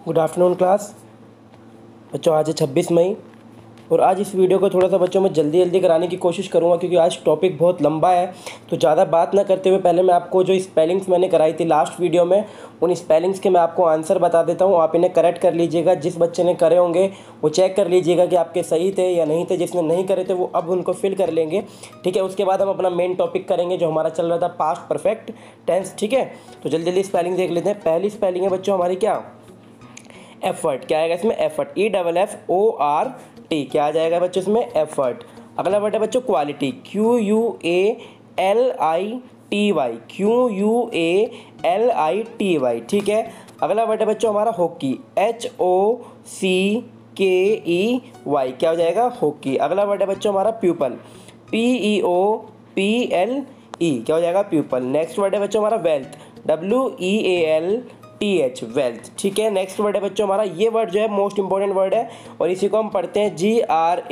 Good afternoon class. बच्चों आज है 26 मई और आज इस वीडियो को थोड़ा सा बच्चों में जल्दी कराने की कोशिश करूंगा क्योंकि आज टॉपिक बहुत लंबा है। तो ज़्यादा बात ना करते हुए पहले मैं आपको जो स्पेलिंग्स मैंने कराई थी लास्ट वीडियो में, उन स्पेलिंग्स के मैं आपको आंसर बता देता हूं। आप इन्हें करेक्ट कर लीजिएगा। जिस बच्चे ने करे होंगे वो चेक कर लीजिएगा कि आपके सही थे या नहीं थे। जिसने नहीं करे थे वो अब उनको फिल कर लेंगे, ठीक है। उसके बाद हम अपना मेन टॉपिक करेंगे जो हमारा चल रहा था पास्ट परफेक्ट टेंस, ठीक है। तो जल्दी स्पेलिंग देख लेते हैं। पहली स्पेलिंग है बच्चों हमारी क्या, एफर्ट। क्या आएगा इसमें, एफर्ट, EFFORT। क्या आ जाएगा बच्चों इसमें, एफर्ट। अगला वर्ड है बच्चों क्वालिटी, QUALITY, ठीक है। अगला वर्ड है बच्चों हमारा हॉकी, HOCKEY। क्या हो जाएगा, हॉकी। अगला वर्ड है बच्चों हमारा प्यूपल, PEOPLE। क्या हो जाएगा, प्यूपल। नेक्स्ट वर्ड है बच्चों हमारा वेल्थ, WEALTH, वेल्थ, ठीक है। नेक्स्ट वर्ड है बच्चों हमारा, ये वर्ड जो है मोस्ट इंपॉर्टेंट वर्ड है और इसी को हम पढ़ते हैं GRAMMAR,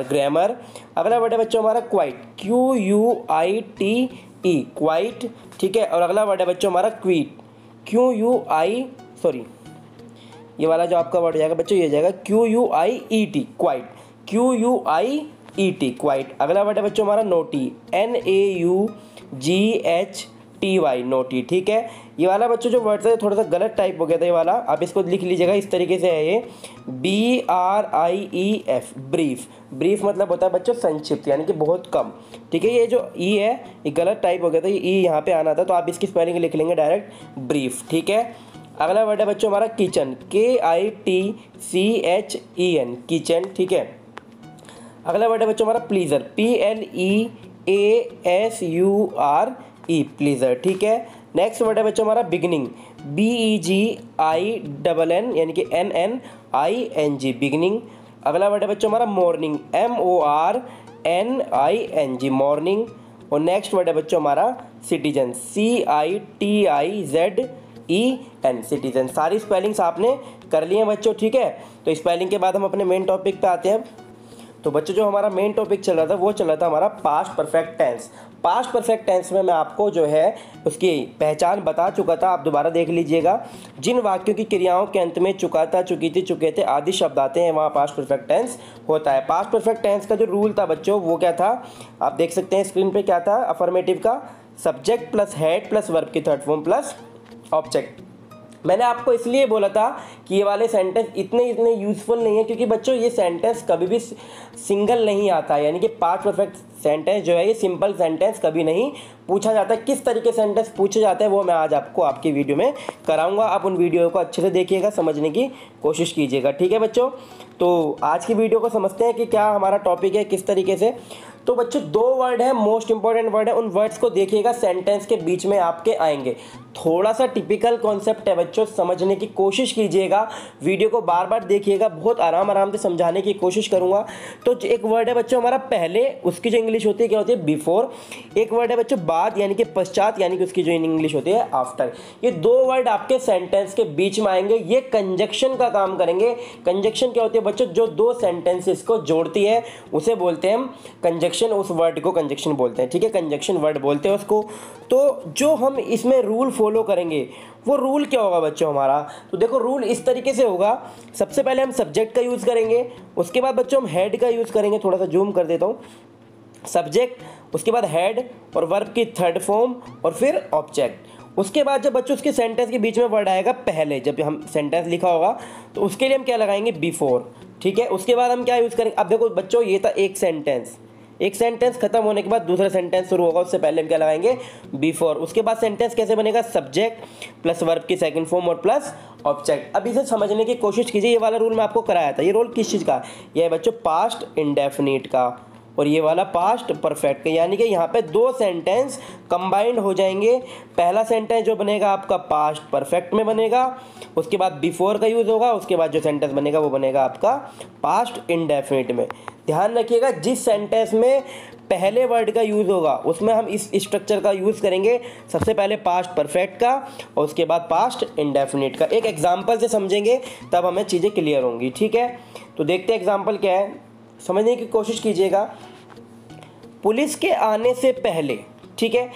ग्रामर। अगला वर्ड है बच्चों हमारा क्वाइट, QUITE, क्वाइट, ठीक है। और अगला वर्ड है बच्चों हमारा क्वीट, ये वाला जो आपका वर्ड जाएगा बच्चों, ये जाएगा QUIET, क्वाइट, QUIET, क्वाइट। अगला वर्ड है बच्चों हमारा नोटी, NAUGHTY, नोटी, ठीक है। ये वाला बच्चों जो वर्ड है थोड़ा सा गलत टाइप हो गया था ये वाला, आप इसको लिख लीजिएगा इस तरीके से है ये, BRIEF, ब्रीफ। ब्रीफ मतलब होता है बच्चों संक्षिप्त, यानी कि बहुत कम, ठीक है। ये जो ई है ये गलत टाइप हो गया था, ये ई यहाँ पे आना था, तो आप इसकी स्पेलिंग लिख लेंगे डायरेक्ट, ब्रीफ, ठीक है। अगला वर्ड है बच्चों हमारा किचन, KITCHEN, किचन, ठीक है। अगला वर्ड है बच्चों हमारा प्लीजर, PLEASURE, प्लीजर, ठीक है। नेक्स्ट वर्ड है बच्चों हमारा बिगनिंग, BEGINN, यानी कि NNING, बिगनिंग। अगला वर्ड है बच्चों हमारा मॉर्निंग, MORNING, मॉर्निंग। और नेक्स्ट वर्ड है बच्चों हमारा सिटीजन, CITIZEN, सिटीजन। सारी स्पेलिंग्स आपने कर ली हैं बच्चों, ठीक है। तो स्पेलिंग के बाद हम अपने मेन टॉपिक पे आते हैं। तो बच्चों जो हमारा मेन टॉपिक चल रहा था वो चल रहा था हमारा past perfect tense. Past perfect tense में मैं आपको जो है उसकी पहचान बता चुका था, आप दोबारा देख लीजिएगा। जिन वाक्यों की क्रियाओं के अंत में चुका था, चुकी थी, चुके थे आदि शब्द आते हैं, वहाँ पास्ट परफेक्ट टेंस होता है। पास्ट परफेक्ट टेंस का जो रूल था बच्चों वो क्या था, आप देख सकते हैं स्क्रीन पे क्या था, अफर्मेटिव का subject plus head plus verb की थर्ड फॉर्म प्लस ऑब्जेक्ट। मैंने आपको इसलिए बोला था कि ये वाले सेंटेंस इतने यूज़फुल नहीं है क्योंकि बच्चों ये सेंटेंस कभी भी सिंगल नहीं आता है, यानी कि पास्ट परफेक्ट सेंटेंस जो है ये सिंपल सेंटेंस कभी नहीं पूछा जाता है। किस तरीके सेंटेंस पूछे जाते हैं वो मैं आज आपको आपकी वीडियो में कराऊंगा। आप उन वीडियो को अच्छे से देखिएगा, समझने की कोशिश कीजिएगा, ठीक है बच्चों। तो आज की वीडियो को समझते हैं कि क्या हमारा टॉपिक है, किस तरीके से। तो बच्चों दो वर्ड है, मोस्ट इंपॉर्टेंट वर्ड है, उन वर्ड्स को देखिएगा, सेंटेंस के बीच में आपके आएंगे। थोड़ा सा टिपिकल कॉन्सेप्ट है बच्चों, समझने की कोशिश कीजिएगा, वीडियो को बार बार देखिएगा, बहुत आराम से समझाने की कोशिश करूंगा। तो एक वर्ड है बच्चों हमारा पहले, उसकी जो इंग्लिश होती है क्या होती है, बिफोर। एक वर्ड है बच्चों बाद, यानी कि पश्चात, यानी कि उसकी जो इंग्लिश होती है आफ्टर। ये दो वर्ड आपके सेंटेंस के बीच में आएंगे, ये कंजक्शन का काम करेंगे। कंजक्शन क्या होती है बच्चों, जो दो सेंटेंसेस को जोड़ती है उसे बोलते हैं हम कंजक्शन, उस वर्ड को कंजक्शन बोलते हैं, ठीक है, कंजक्शन वर्ड बोलते हैं उसको। तो जो हम इसमें रूल फॉलो करेंगे वो रूल क्या होगा बच्चों हमारा, तो देखो रूल इस तरीके से होगा। सबसे पहले हम सब्जेक्ट का यूज़ करेंगे, उसके बाद बच्चों हम हेड का यूज़ करेंगे। थोड़ा सा जूम कर देता हूँ, सब्जेक्ट, उसके बाद हेड और वर्ब की थर्ड फॉर्म और फिर ऑब्जेक्ट। उसके बाद जब बच्चों उसके सेंटेंस के बीच में वर्ड आएगा पहले, जब हम सेंटेंस लिखा होगा तो उसके लिए हम क्या लगाएंगे, बिफोर, ठीक है। उसके बाद हम क्या यूज़ करेंगे, अब देखो बच्चों ये था एक सेंटेंस, एक सेंटेंस खत्म होने के बाद दूसरा सेंटेंस शुरू होगा, उससे पहले हम क्या लगाएंगे, बिफोर। उसके बाद सेंटेंस कैसे बनेगा, सब्जेक्ट प्लस वर्ब की सेकंड फॉर्म और प्लस ऑब्जेक्ट। अब इसे समझने की कोशिश कीजिए। ये वाला रूल मैं आपको कराया था, ये रूल किस चीज़ का, ये है बच्चों पास्ट इंडेफिनिट का, और ये वाला पास्ट परफेक्ट, यानी कि यहाँ पे दो सेंटेंस कंबाइंड हो जाएंगे। पहला सेंटेंस जो बनेगा आपका पास्ट परफेक्ट में बनेगा, उसके बाद बिफोर का यूज़ होगा, उसके बाद जो सेंटेंस बनेगा वो बनेगा आपका पास्ट इंडेफिनिट में। ध्यान रखिएगा, जिस सेंटेंस में पहले वर्ड का यूज़ होगा उसमें हम इस स्ट्रक्चर का यूज़ करेंगे, सबसे पहले पास्ट परफेक्ट का और उसके बाद पास्ट इंडेफिनिट का। एक एग्जाम्पल से समझेंगे तब हमें चीज़ें क्लियर होंगी, ठीक है। तो देखते हैं एग्जाम्पल क्या है, समझने की कोशिश कीजिएगा। पुलिस के आने से पहले, ठीक है,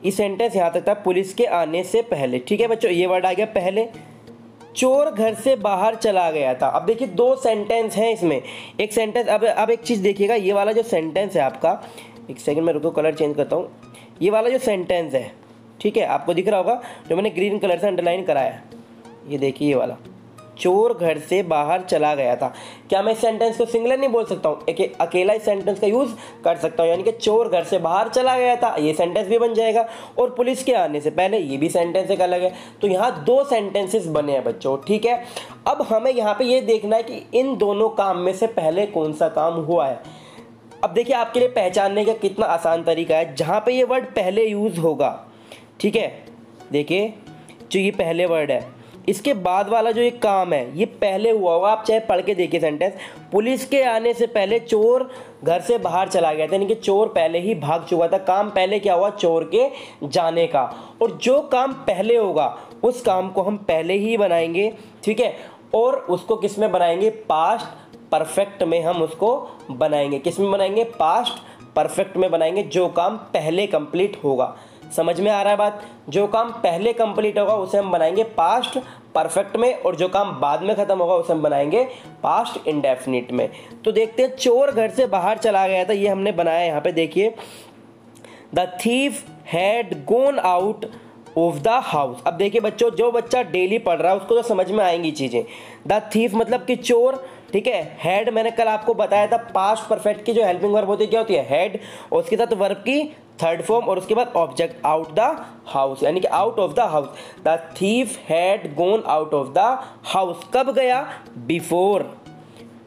इस सेंटेंस यहाँ तक था पुलिस के आने से पहले। ठीक है बच्चों, ये वर्ड आ गया पहले। चोर घर से बाहर चला गया था। अब देखिए दो सेंटेंस हैं इसमें, एक सेंटेंस, अब एक चीज़ देखिएगा, ये वाला जो सेंटेंस है आपका, एक सेकंड में रुको, कलर चेंज करता हूँ। ये वाला जो सेंटेंस है, ठीक है, आपको दिख रहा होगा जो मैंने ग्रीन कलर से अंडरलाइन कराया, ये देखिए ये वाला, चोर घर से बाहर चला गया था। क्या मैं इस सेंटेंस को सिंगुलर नहीं बोल सकता हूँ, एक अकेला इस सेंटेंस का यूज़ कर सकता हूँ, यानी कि चोर घर से बाहर चला गया था, ये सेंटेंस भी बन जाएगा, और पुलिस के आने से पहले, ये भी सेंटेंस एक अलग है। तो यहाँ दो सेंटेंसेस बने हैं बच्चों। ठीक है, अब हमें यहाँ पे ये देखना है कि इन दोनों काम में से पहले कौन सा काम हुआ है। अब देखिए आपके लिए पहचानने का कितना आसान तरीका है, जहाँ पे ये वर्ड पहले यूज़ होगा, ठीक है, देखिए जो ये पहले वर्ड है, इसके बाद वाला जो ये काम है ये पहले हुआ होगा। आप चाहे पढ़ के देखिए सेंटेंस, पुलिस के आने से पहले चोर घर से बाहर चला गया था, यानी कि चोर पहले ही भाग चुका था। काम पहले क्या हुआ, चोर के जाने का, और जो काम पहले होगा उस काम को हम पहले ही बनाएंगे। ठीक है, और उसको किस में बनाएंगे, पास्ट परफेक्ट में हम उसको बनाएंगे। किस में बनाएंगे, पास्ट परफेक्ट में बनाएंगे, जो काम पहले कंप्लीट होगा। समझ में आ रहा है बात, जो काम पहले कंप्लीट होगा उसे हम बनाएंगे पास्ट परफेक्ट में, और जो काम बाद में खत्म होगा उसे हम बनाएंगे पास्ट इंडेफिनिट में। तो देखते हैं, चोर घर से बाहर चला गया था, ये हमने बनाया यहाँ पे, देखिए the thief had gone out of the house. अब देखिए बच्चों, जो बच्चा डेली पढ़ रहा है उसको तो समझ में आएंगी चीज़ें। द थीफ मतलब कि चोर, ठीक है। हैड मैंने कल आपको बताया था, पास्ट परफेक्ट की जो हेल्पिंग वर्ब होती है क्या होती है, हैड, और उसके साथ वर्ब की थर्ड फॉर्म, और उसके बाद ऑब्जेक्ट आउट द हाउस, यानी कि out of the house. The thief had gone out of the house, कब गया, बिफोर,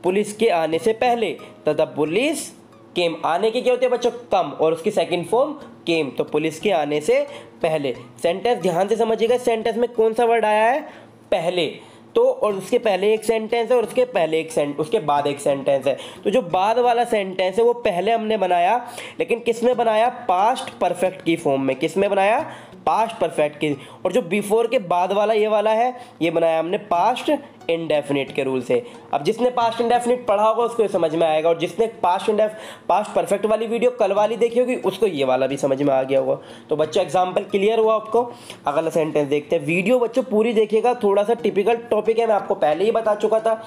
पुलिस के आने से पहले। तो द पुलिस केम, आने की क्या होती है बच्चों, कम, और उसकी सेकंड फॉर्म केम, तो पुलिस के आने से पहले। सेंटेंस ध्यान से समझिएगा, सेंटेंस में कौन सा वर्ड आया है, पहले, तो और उसके पहले एक सेंटेंस है और उसके पहले उसके बाद एक सेंटेंस है। तो जो बाद वाला सेंटेंस है वो पहले हमने बनाया, लेकिन किस में बनाया, पास्ट परफेक्ट की फॉर्म में। किस में बनाया, पास्ट परफेक्ट की। और जो बिफोर के बाद वाला ये वाला है, ये बनाया हमने पास्ट इंडेफिनिट के रूल से। अब जिसने पास्ट इंडेफिनिट पढ़ा होगा उसको ये समझ में आएगा, और जिसने पास्ट परफेक्ट वाली वीडियो कल वाली देखी होगी उसको ये वाला भी समझ में आ गया होगा। तो बच्चों एग्जाम्पल क्लियर हुआ आपको। अगला सेंटेंस देखते हैं, वीडियो बच्चों पूरी देखिएगा, थोड़ा सा टिपिकल टॉपिक है, मैं आपको पहले ही बता चुका था।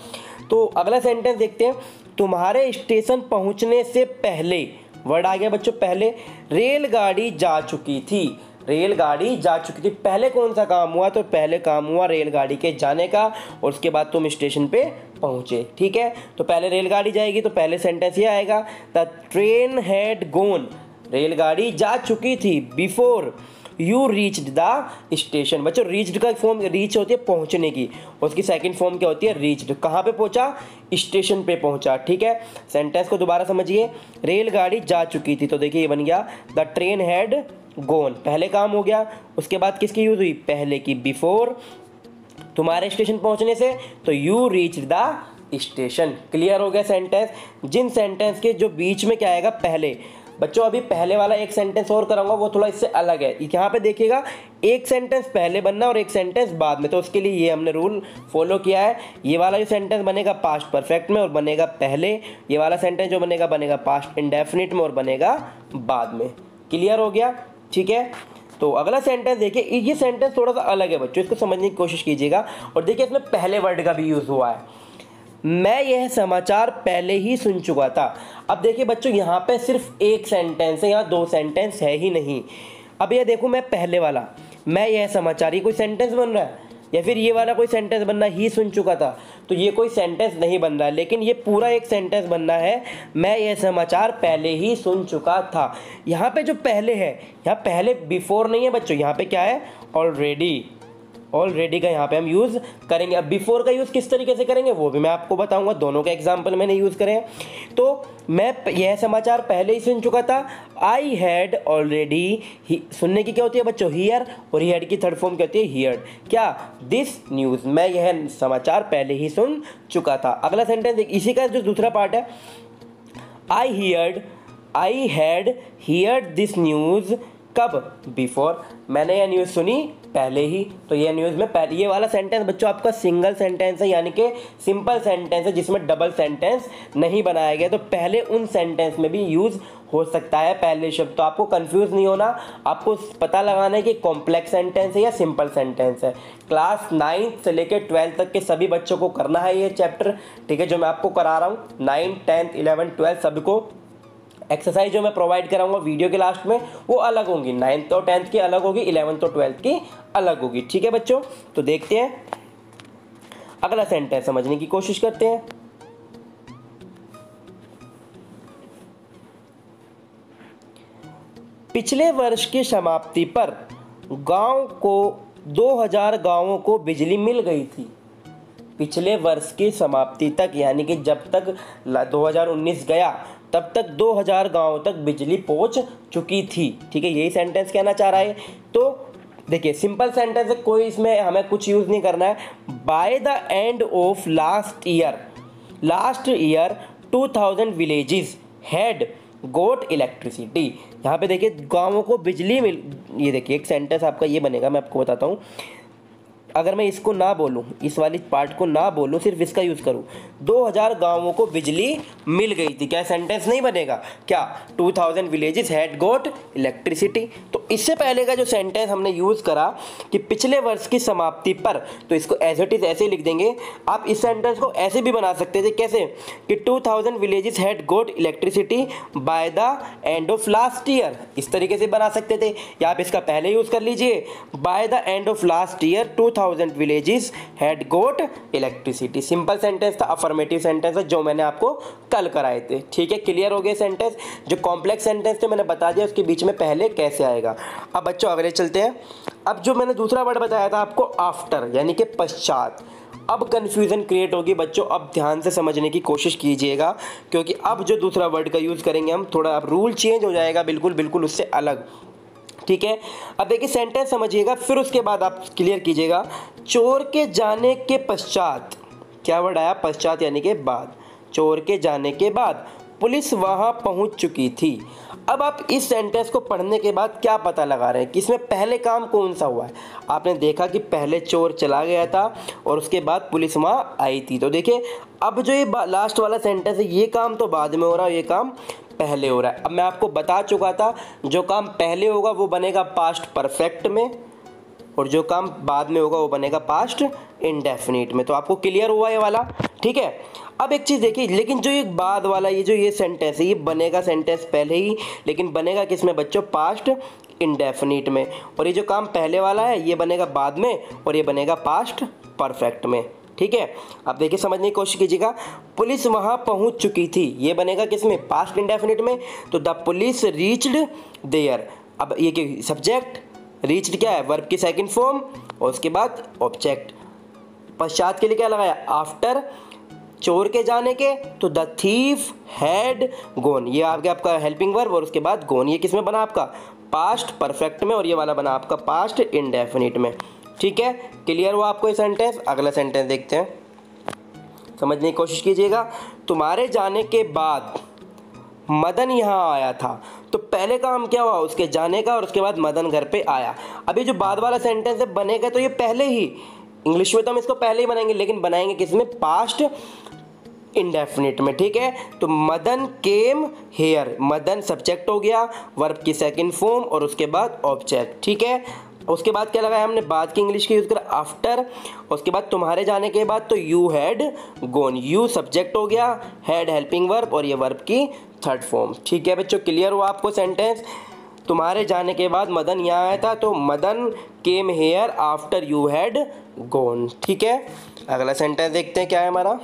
तो अगला सेंटेंस देखते हैं, तुम्हारे स्टेशन पहुंचने से पहले, वर्ड आ गया बच्चों पहले, रेलगाड़ी जा चुकी थी। रेलगाड़ी जा चुकी थी, पहले कौन सा काम हुआ, तो पहले काम हुआ रेलगाड़ी के जाने का, और उसके बाद तुम स्टेशन पे पहुंचे। ठीक है, तो पहले रेलगाड़ी जाएगी, तो पहले सेंटेंस ये आएगा, द ट्रेन हैड गोन, रेलगाड़ी जा चुकी थी, before you reached the station. बच्चों रीच्ड का फॉर्म, रीच होती है पहुंचने की, उसकी सेकंड फॉर्म क्या होती है, रीच्ड। कहाँ पे पहुंचा, स्टेशन पे पहुंचा। ठीक है, सेंटेंस को दोबारा समझिए, रेलगाड़ी जा चुकी थी, तो देखिए ये बन गया द ट्रेन हैड गोन, पहले काम हो गया, उसके बाद किसकी यूज हुई, पहले की, बिफोर, तुम्हारे स्टेशन पहुंचने से, तो you reach the station. Clear हो गया सेंटेंस। जिन सेंटेंस के जो बीच में क्या आएगा, पहले। बच्चों अभी पहले वाला एक सेंटेंस और कराऊंगा, वो थोड़ा इससे अलग है। यहाँ पे देखिएगा एक सेंटेंस पहले बनना और एक सेंटेंस बाद में, तो उसके लिए ये हमने रूल फॉलो किया है। ये वाला जो सेंटेंस बनेगा पास्ट परफेक्ट में और बनेगा पहले, ये वाला सेंटेंस जो बनेगा बनेगा पास्ट इंडेफिनिट में और बनेगा बाद में। क्लियर हो गया, ठीक है। तो अगला सेंटेंस देखिए, ये सेंटेंस थोड़ा सा अलग है बच्चों, इसको समझने की कोशिश कीजिएगा। और देखिए इसमें पहले वर्ड का भी यूज हुआ है, मैं यह समाचार पहले ही सुन चुका था। अब देखिए बच्चों यहाँ पे सिर्फ एक सेंटेंस है, यहाँ दो सेंटेंस है ही नहीं। अब ये देखो, मैं पहले वाला, मैं यह समाचार, ये कोई सेंटेंस बन रहा है, या फिर ये वाला कोई सेंटेंस बनना, ही सुन चुका था, तो ये कोई सेंटेंस नहीं बन रहा है। लेकिन ये पूरा एक सेंटेंस बनना है, मैं यह समाचार पहले ही सुन चुका था। यहाँ पे जो पहले है, यहाँ पहले बिफोर नहीं है बच्चों, यहाँ पे क्या है, ऑलरेडी। ऑलरेडी का यहाँ पे हम यूज़ करेंगे। अब बिफोर का यूज़ किस तरीके से करेंगे वो भी मैं आपको बताऊंगा, दोनों के एग्जाम्पल मैंने यूज़ करे हैं। तो मैं यह समाचार पहले ही सुन चुका था, आई हैड ऑलरेडी, सुनने की क्या होती है बच्चों, हियर, और हियर की थर्ड फॉर्म क्या होती है, हियर्ड। क्या, दिस न्यूज़, मैं यह समाचार पहले ही सुन चुका था। अगला सेंटेंस इसी का जो दूसरा पार्ट है, I had heard this news कब? बिफोर। मैंने यह न्यूज़ सुनी पहले ही। तो ये न्यूज़ में पहले, ये वाला सेंटेंस बच्चों आपका सिंगल सेंटेंस है, यानी कि सिंपल सेंटेंस है जिसमें डबल सेंटेंस नहीं बनाया गया। तो पहले उन सेंटेंस में भी यूज़ हो सकता है पहले शब्द। तो आपको कंफ्यूज नहीं होना, आपको पता लगाना है कि कॉम्प्लेक्स सेंटेंस है या सिंपल सेंटेंस है। क्लास 9 से लेकर 12 तक के सभी बच्चों को करना है ये चैप्टर, ठीक है, जो मैं आपको करा रहा हूँ। 9, 10, 11, 12 सभी को एक्सरसाइज जो मैं प्रोवाइड कराऊंगा वीडियो के लास्ट में वो अलग होंगी। 9th और 10th की अलग होगी, 11th और 12th की अलग होगी, ठीक है बच्चों। तो देखते हैं अगला सेंटेंस, समझने की कोशिश करते हैं। पिछले वर्ष की समाप्ति पर गांव को 2000 गांवों को बिजली मिल गई थी। पिछले वर्ष की समाप्ति तक, यानी कि जब तक 2019 गया तब तक 2000 गांवों तक बिजली पहुंच चुकी थी, ठीक है, यही सेंटेंस कहना चाह रहा है। तो देखिए सिंपल सेंटेंस है, कोई इसमें हमें कुछ यूज़ नहीं करना है। By the end of last year 2000 villages had got electricity. यहाँ पे देखिए गांवों को बिजली मिल, ये देखिए एक सेंटेंस आपका ये बनेगा, मैं आपको बताता हूँ। अगर मैं इसको ना बोलूँ, इस वाली पार्ट को ना बोलूँ, सिर्फ इसका यूज़ करूँ, 2000 गांवों को बिजली मिल गई थी, क्या सेंटेंस नहीं बनेगा? क्या 2000 विलेजेस हैड गॉट इलेक्ट्रिसिटी। तो इससे पहले का जो सेंटेंस हमने यूज़ करा कि पिछले वर्ष की समाप्ति पर, तो इसको एज इट इज़ ऐसे ही लिख देंगे। आप इस सेंटेंस को ऐसे भी बना सकते थे, कैसे कि 2000 villages had got electricity bye the end of last year, इस तरीके से बना सकते थे। या आप इसका पहले यूज़ कर लीजिए, bye the end of last year 2000 villages had got electricity. Simple sentence था, अफर्मेटिव सेंटेंस है जो मैंने आपको कल कराए थे, ठीक है, क्लियर हो गए सेंटेंस। जो कॉम्प्लेक्स सेंटेंस थे मैंने बता दिया उसके बीच में पहले कैसे आएगा। अब बच्चों अगले चलते हैं। अब जो मैंने दूसरा वर्ड बताया था आपको आफ्टर, यानी कि पश्चात, अब कंफ्यूजन क्रिएट होगी बच्चों। अब ध्यान से समझने की कोशिश कीजिएगा, क्योंकि अब जो दूसरा वर्ड का यूज़ करेंगे हम, थोड़ा अब रूल चेंज हो जाएगा, बिल्कुल उससे अलग, ठीक है। अब देखिए सेंटेंस समझिएगा, फिर उसके बाद आप क्लियर कीजिएगा। चोर के जाने के पश्चात, क्या वर्ड आया? पश्चात, यानी कि बाद। चोर के जाने के बाद पुलिस वहां पहुंच चुकी थी। अब आप इस सेंटेंस को पढ़ने के बाद क्या पता लगा रहे हैं कि इसमें पहले काम कौन सा हुआ है? आपने देखा कि पहले चोर चला गया था और उसके बाद पुलिस वहां आई थी। तो देखिए अब जो ये लास्ट वाला सेंटेंस है, ये काम तो बाद में हो रहा है, ये काम पहले हो रहा है। अब मैं आपको बता चुका था जो काम पहले होगा वो बनेगा पास्ट परफेक्ट में, और जो काम बाद में होगा वो बनेगा पास्ट इंडेफिनिट में। तो आपको क्लियर हुआ ये वाला, ठीक है। अब एक चीज़ देखिए, लेकिन जो ये बाद वाला ये सेंटेंस है, ये बनेगा सेंटेंस पहले ही, लेकिन बनेगा किस में बच्चों? पास्ट इंडेफिनिट में। और ये जो काम पहले वाला है ये बनेगा बाद में, और ये बनेगा पास्ट परफेक्ट में, ठीक है। अब देखिए समझने की कोशिश कीजिएगा। पुलिस वहां पहुंच चुकी थी, ये बनेगा किसमें? पास्ट इंडेफिनिट में। तो द पुलिस रीच्ड देयर, अब ये सब्जेक्ट, रीच्ड क्या है? वर्ब की सेकंड फॉर्म, और उसके बाद ऑब्जेक्ट। पश्चात के लिए क्या लगाया? आफ्टर। चोर के जाने के, तो द थीफ हैड गॉन, ये आ गया आपका हेल्पिंग वर्ब, और उसके बाद गॉन, ये किसमें बना आपका? पास्ट परफेक्ट में, और ये वाला बना आपका पास्ट इंडेफिनिट में, ठीक है। क्लियर हुआ आपको ये सेंटेंस? अगला सेंटेंस देखते हैं, समझने की कोशिश कीजिएगा। तुम्हारे जाने के बाद मदन यहाँ आया था। तो पहले काम क्या हुआ? उसके जाने का, और उसके बाद मदन घर पे आया। अभी जो बाद वाला सेंटेंस है बनेगा तो ये पहले ही, इंग्लिश में तो हम इसको पहले ही बनाएंगे, लेकिन बनाएंगे किसमें? पास्ट इंडेफिनिट में, ठीक है। तो Madan came here, Madan subject हो गया, वर्ब की सेकंड फॉर्म, और उसके बाद ऑब्जेक्ट, ठीक है। उसके बाद क्या लगाया हमने? बाद की इंग्लिश की यूज़ करा आफ्टर। उसके बाद तुम्हारे जाने के बाद तो you had gone, you subject हो गया, हैड हेल्पिंग वर्ब, और ये वर्ब की थर्ड फॉर्म, ठीक है बच्चों। क्लियर हुआ आपको सेंटेंस? तुम्हारे जाने के बाद मदन यहाँ आया था, तो Madan came here after you had gone, ठीक है। अगला सेंटेंस देखते हैं क्या है हमारा।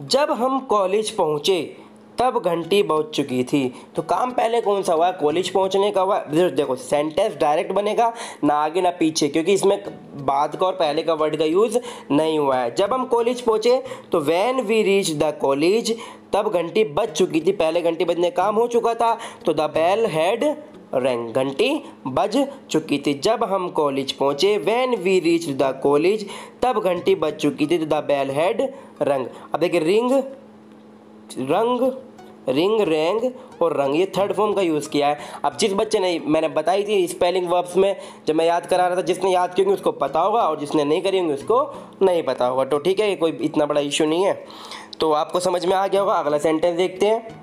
जब हम कॉलेज पहुँचे तब घंटी बज चुकी थी। तो काम पहले कौन सा हुआ? कॉलेज पहुंचने का हुआ। देखो सेंटेंस डायरेक्ट बनेगा, ना आगे ना पीछे, क्योंकि इसमें बाद का और पहले का वर्ड का यूज़ नहीं हुआ है। जब हम कॉलेज पहुंचे, तो when we reach the college, तब घंटी बज चुकी थी, पहले घंटी बजने का काम हो चुका था, तो द बेल हैड रैंग, घंटी बज चुकी थी। जब हम कॉलेज पहुंचे, when we reach the college, तब घंटी बज चुकी थी, तो द बेल हैड रंग। अब देखिए रिंग, रंग, रिंग, रेंग और रंग, ये थर्ड फॉर्म का यूज़ किया है। अब जिस बच्चे ने, मैंने बताई थी स्पेलिंग वर्ब्स में जब मैं याद करा रहा था, जिसने याद की होंगी उसको पता होगा और जिसने नहीं करी होंगी उसको नहीं पता होगा। तो ठीक है, ये कोई इतना बड़ा इशू नहीं है। तो आपको समझ में आ गया होगा। अगला सेंटेंस देखते हैं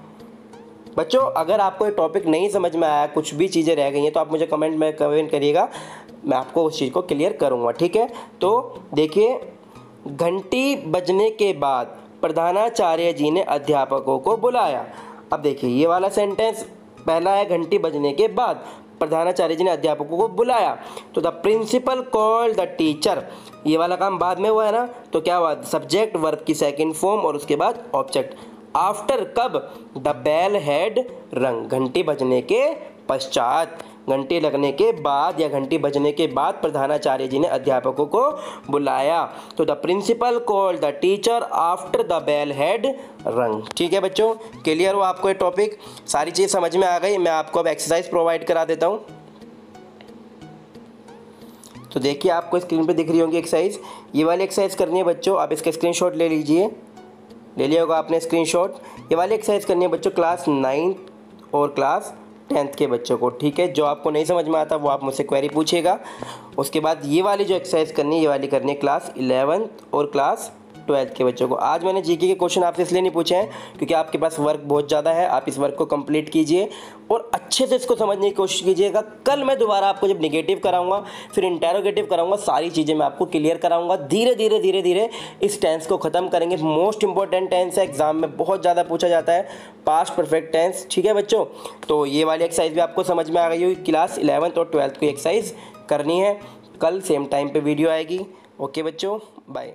बच्चों। अगर आपको ये टॉपिक नहीं समझ में आया, कुछ भी चीज़ें रह गई हैं, तो आप मुझे कमेंट में कमेंट करिएगा, मैं आपको उस चीज़ को क्लियर करूँगा। ठीक है, तो देखिए, घंटी बजने के बाद प्रधानाचार्य जी ने अध्यापकों को बुलाया। अब देखिए ये वाला सेंटेंस पहला है, घंटी बजने के बाद प्रधानाचार्य जी ने अध्यापकों को बुलाया। तो the principal called the teacher, ये वाला काम बाद में हुआ है ना, तो क्या हुआ, सब्जेक्ट वर्ब की सेकंड फॉर्म और उसके बाद ऑब्जेक्ट। आफ्टर कब, द बेल हैड रंग, घंटी बजने के पश्चात, घंटी लगने के बाद या घंटी बजने के बाद प्रधानाचार्य जी ने अध्यापकों को बुलाया। तो the principal called the teacher after the bell had rung. ठीक है बच्चों, क्लियर हो आपको ये टॉपिक, सारी चीज़ समझ में आ गई। मैं आपको अब एक्सरसाइज प्रोवाइड करा देता हूँ। तो देखिए आपको स्क्रीन पे दिख रही होंगी एक्सरसाइज, ये वाली एक्सरसाइज करनी है बच्चों। आप इसका स्क्रीनशॉट ले लीजिए, ले लिया होगा आपने स्क्रीनशॉट। ये वाली एक्सरसाइज करनी है बच्चों क्लास 9 और क्लास 10th के बच्चों को। ठीक है, जो आपको नहीं समझ में आता वो आप मुझसे क्वेरी पूछिएगा। उसके बाद ये वाली जो एक्सरसाइज करनी है, ये वाली करनी है क्लास 11th और क्लास 12th के बच्चों को। आज मैंने जीके के क्वेश्चन आपसे इसलिए नहीं पूछे हैं क्योंकि आपके पास वर्क बहुत ज़्यादा है। आप इस वर्क को कंप्लीट कीजिए और अच्छे से इसको समझने की कोशिश कीजिएगा। कल मैं दोबारा आपको जब नेगेटिव कराऊंगा, फिर इंटेरोगेटिव कराऊंगा, सारी चीज़ें मैं आपको क्लियर कराऊंगा। धीरे धीरे धीरे धीरे इस टेंस को ख़त्म करेंगे। मोस्ट इंपॉर्टेंट टेंस है, एग्जाम में बहुत ज़्यादा पूछा जाता है, पास्ट परफेक्ट टेंस। ठीक है बच्चों, तो ये वाली एक्सरसाइज भी आपको समझ में आ गई होगी। क्लास 11th और 12th की एक्सरसाइज करनी है। कल सेम टाइम पर वीडियो आएगी। ओके बच्चों, बाय।